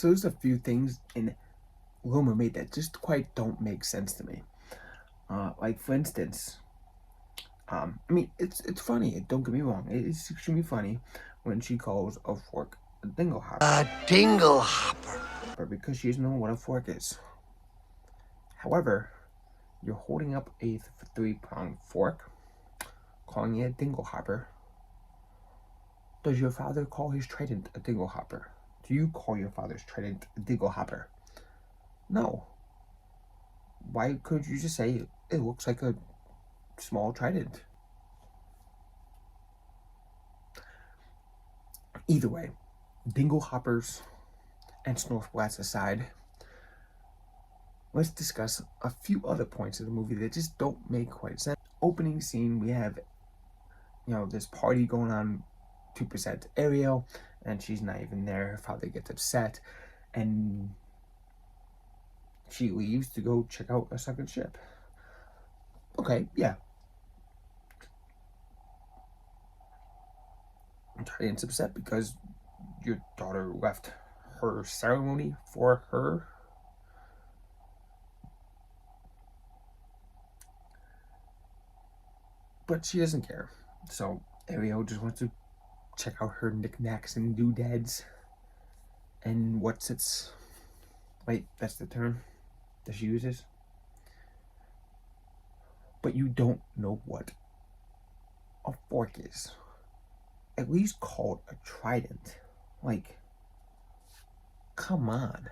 So there's a few things in Little Mermaid that just quite don't make sense to me. Like for instance, I mean it's funny. Don't get me wrong. It's extremely funny when she calls a fork a dingle hopper. A dingle hopper. Because she doesn't know what a fork is. However, you're holding up a 3-pronged fork, calling it a dingle hopper. Does your father call his trident a dingle hopper? Do you call your father's trident a dingle hopper? No. Why could you just say it looks like a small trident? Either way, dingle hoppers and snorkelbats aside, let's discuss a few other points of the movie that just don't make quite sense. Opening scene, we have, this party going on to present Ariel, and she's not even there. Her father gets upset, and she leaves to go check out a second ship. Okay, yeah. Trident's upset because your daughter left her ceremony for her. But she doesn't care. So Ariel just wants to check out her knickknacks and doodads. And wait, that's the term that she uses. But you don't know what a fork is. At least call it a trident. Like, come on.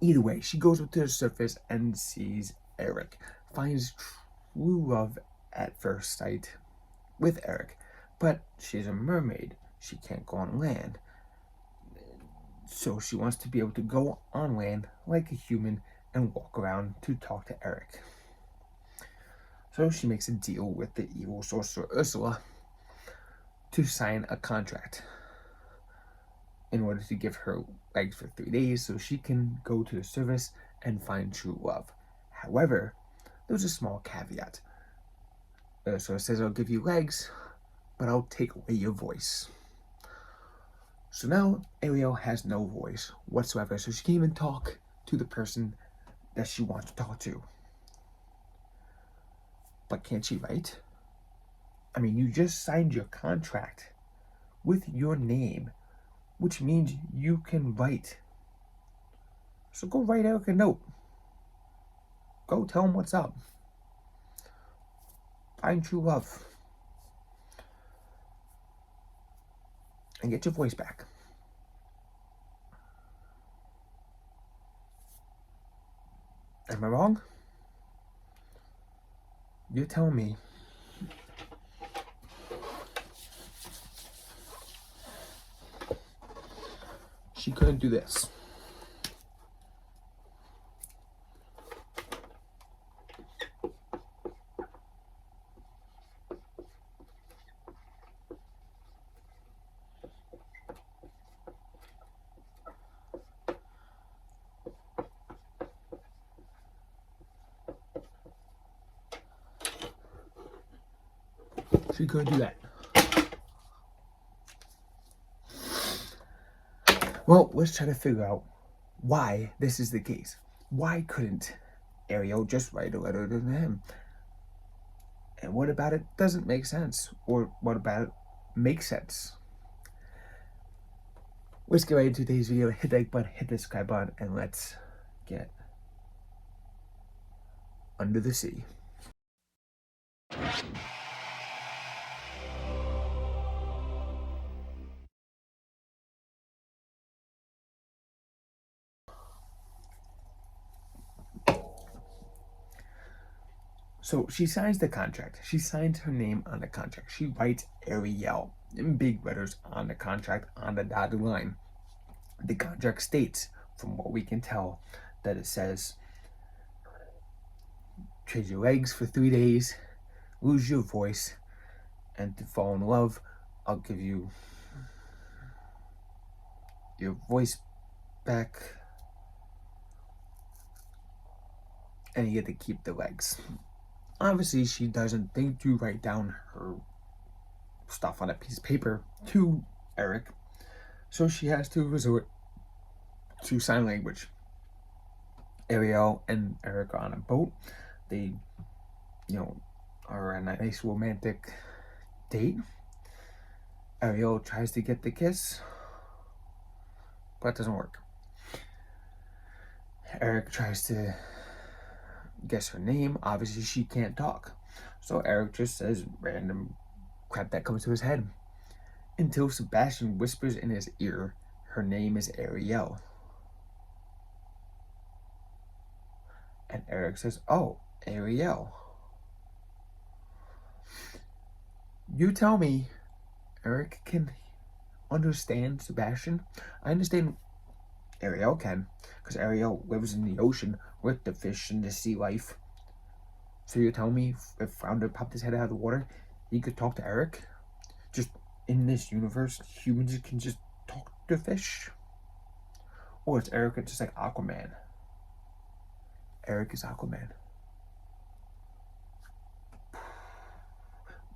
Either way, she goes up to the surface and sees Eric. Finds true love at first sight with Eric. But she's a mermaid. She can't go on land. So she wants to be able to go on land like a human and walk around to talk to Eric. So she makes a deal with the evil sorcerer Ursula to sign a contract in order to give her legs for 3 days so she can go to the service and find true love. However, there's a small caveat. Ursula says, I'll give you legs, but I'll take away your voice. So now Ariel has no voice whatsoever, so she can't even talk to the person that she wants to talk to. But can't she write? I mean, you just signed your contract with your name, which means you can write. So go write Eric a note. Go tell him what's up. Find true love. And get your voice back. Am I wrong? You tell me. She couldn't do this. She couldn't do that. Well, let's try to figure out why this is the case. Why couldn't Ariel just write a letter to him? And what about it doesn't make sense? Or what about it makes sense? Let's get right into today's video. Hit the like button, hit the subscribe button, and let's get under the sea. So she signs the contract. She signs her name on the contract. She writes Ariel in big letters on the contract on the dotted line. The contract states, from what we can tell, that it says, trade your legs for 3 days, lose your voice, and to fall in love, I'll give you your voice back, and you get to keep the legs. Obviously, she doesn't think to write down her stuff on a piece of paper to Eric, So she has to resort to sign language. Ariel and Eric are on a boat. They, are on a nice romantic date. Ariel tries to get the kiss, but it doesn't work. Eric tries to guess her name. Obviously, she can't talk. So Eric just says random crap that comes to his head. Until Sebastian whispers in his ear, her name is Ariel. And Eric says, oh, Ariel. You tell me Eric can understand Sebastian? I understand Ariel can, because Ariel lives in the ocean with the fish and the sea life. So you tell me if Flounder popped his head out of the water, he could talk to Eric? Just in this universe, humans can just talk to fish? Or is Eric just like Aquaman? Eric is Aquaman.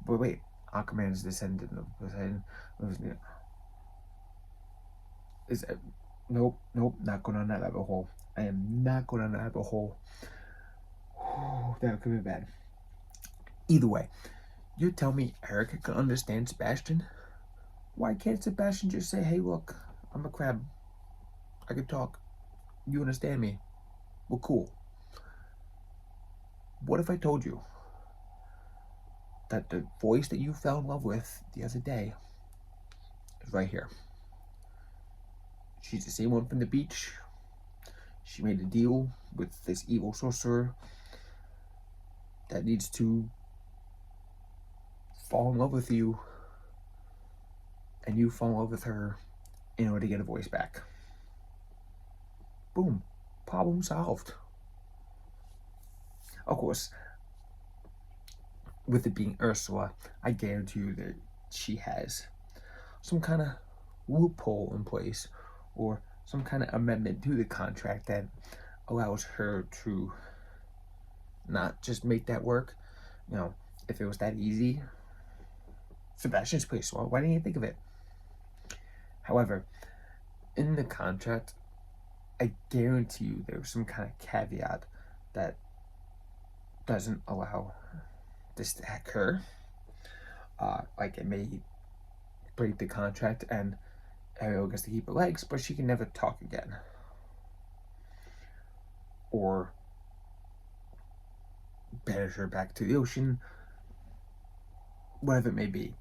But wait, Aquaman is descendant of Poseidon. Is it? Nope, not going on that rabbit hole. I am not going on that rabbit hole. That could be bad. Either way, you tell me Eric can understand Sebastian? Why can't Sebastian just say, hey, look, I'm a crab. I can talk. You understand me. We're cool. What if I told you that the voice that you fell in love with the other day is right here? She's the same one from the beach. She made a deal with this evil sorcerer that needs to fall in love with you, and you fall in love with her in order to get a voice back. Boom. Problem solved. Of course, with it being Ursula, I guarantee you that she has some kind of loophole in place or some kind of amendment to the contract that allows her to not just make that work. If it was that easy, Sebastian's pretty smart. Why didn't you think of it? However, in the contract, I guarantee you there's some kind of caveat that doesn't allow this to occur. Like it may break the contract and Ariel gets to keep her legs, but she can never talk again. Or banish her back to the ocean, whatever it may be.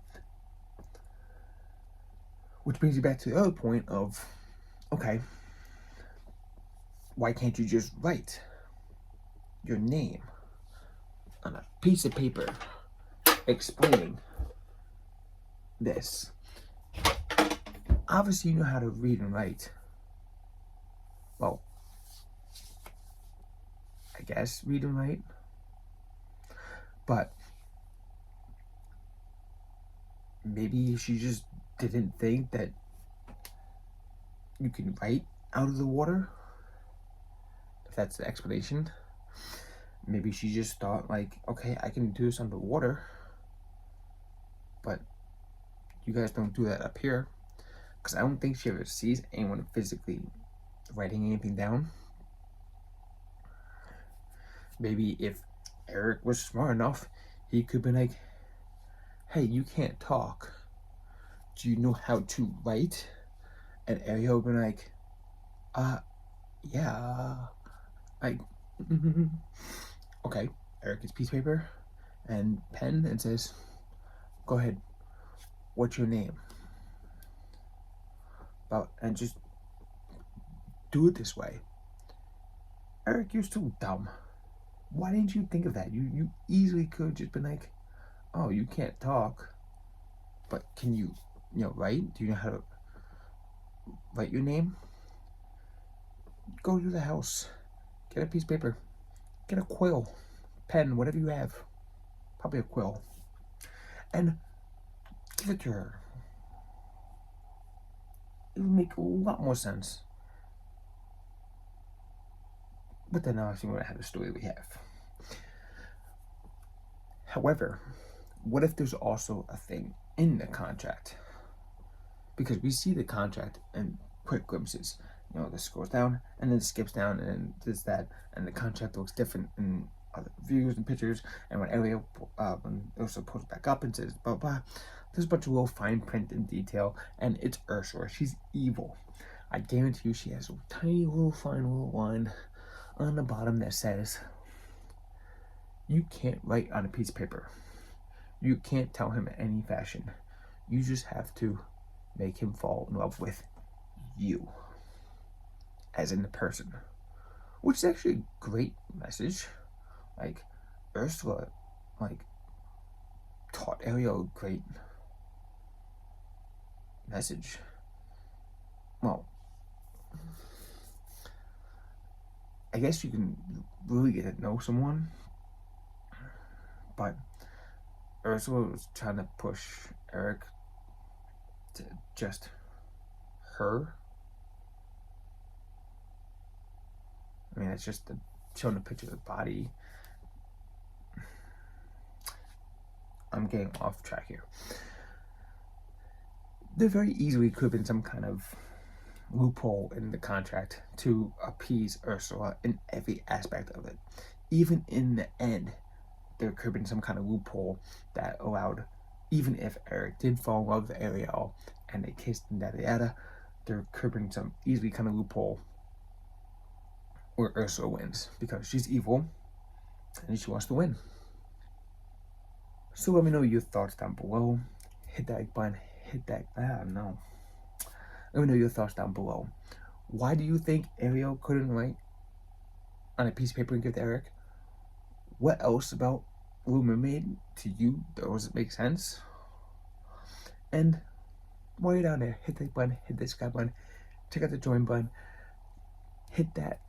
Which brings you back to the other point of, okay, why can't you just write your name on a piece of paper explaining this? Obviously, you know how to read and write. Well, I guess read and write. But maybe she just didn't think that you can write out of the water. If that's the explanation. Maybe she just thought like, okay, I can do this underwater, but you guys don't do that up here. Because I don't think she ever sees anyone physically writing anything down. Maybe if Eric was smart enough, he could be like, hey, you can't talk. Do you know how to write? And Ariel would be like, yeah. Okay. Eric gets piece of paper and pen and says, go ahead. What's your name? And just do it this way. Eric, you're so dumb. Why didn't you think of that? You easily could have just been like, oh, you can't talk, but can you write? Do you know how to write your name? Go to the house, get a piece of paper, get a quill, pen, whatever you have, probably a quill, and give it to her. It would make a lot more sense. But then obviously we don't have the story we have. However, what if there's also a thing in the contract? because we see the contract in quick glimpses. You know, this scrolls down and then skips down and then does that, and the contract looks different in other views and pictures. And when Ariel also pulls back up and says blah blah, there's a bunch of little fine print and detail, and it's Ursula. She's evil. I guarantee you, she has a tiny little fine little line on the bottom that says, "You can't write on a piece of paper. You can't tell him any fashion. You just have to make him fall in love with you, as in the person." Which is actually a great message. Like, Ursula, like, taught Ariel a great message. Well, I guess you can really get to know someone, but Ursula was trying to push Eric to just her. I mean, it's just showing a picture of the body. I'm getting off track here. There very easily could have been some kind of loophole in the contract to appease Ursula in every aspect of it. Even in the end, there could have been some kind of loophole that allowed, even if Eric did fall in love with Ariel and they kissed and yada yada, there could have been some easily kind of loophole where Ursula wins because she's evil and she wants to win. So let me know your thoughts down below. Hit that like button, hit that, no. Let me know your thoughts down below. Why do you think Ariel couldn't write on a piece of paper and give to Eric? What else about Little Mermaid to you does make sense? And while you're down there, hit that button, hit that subscribe button, check out the join button, hit that,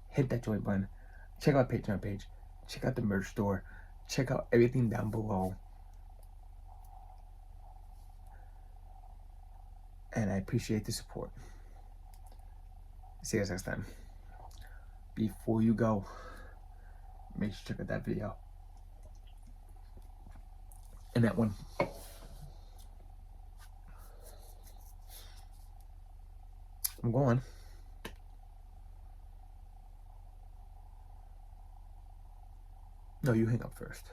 hit that join button, check out Patreon page, check out the merch store, check out everything down below. And I appreciate the support. See you guys next time. Before you go, make sure to check out that video. And that one. I'm going. No, you hang up first.